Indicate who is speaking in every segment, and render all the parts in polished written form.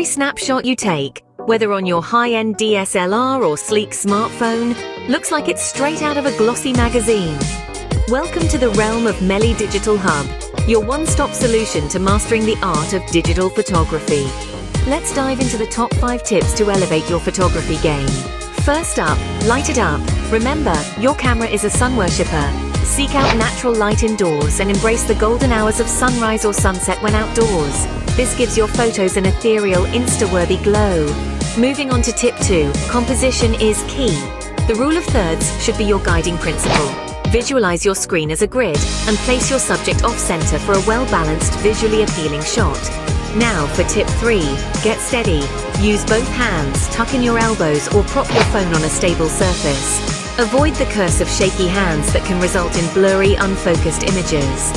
Speaker 1: Every snapshot you take, whether on your high-end DSLR or sleek smartphone, looks like it's straight out of a glossy magazine. Welcome to the realm of Meli Digital Hub, your one-stop solution to mastering the art of digital photography. Let's dive into the top 5 tips to elevate your photography game. First up, light it up. Remember, your camera is a sun worshipper. Seek out natural light indoors and embrace the golden hours of sunrise or sunset when outdoors. This gives your photos an ethereal, Insta-worthy glow. Moving on to tip 2, composition is key. The rule of thirds should be your guiding principle. Visualize your screen as a grid and place your subject off-center for a well-balanced, visually appealing shot. Now for tip 3, get steady. Use both hands, tuck in your elbows or prop your phone on a stable surface. Avoid the curse of shaky hands that can result in blurry, unfocused images.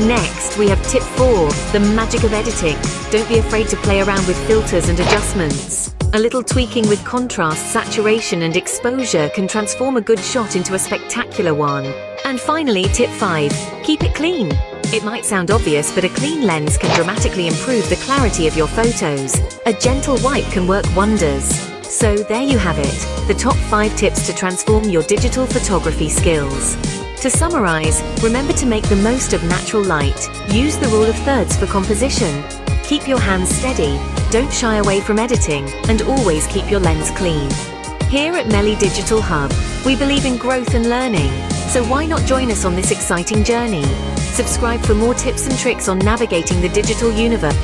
Speaker 1: Next, we have tip 4, the magic of editing. Don't be afraid to play around with filters and adjustments. A little tweaking with contrast, saturation and exposure can transform a good shot into a spectacular one. And finally, tip 5, keep it clean. It might sound obvious, but a clean lens can dramatically improve the clarity of your photos. A gentle wipe can work wonders. So there you have it, the top 5 tips to transform your digital photography skills. To summarize, remember to make the most of natural light, use the rule of thirds for composition, keep your hands steady, don't shy away from editing, and always keep your lens clean. Here at Meli Digital Hub, we believe in growth and learning, so why not join us on this exciting journey? Subscribe for more tips and tricks on navigating the digital universe.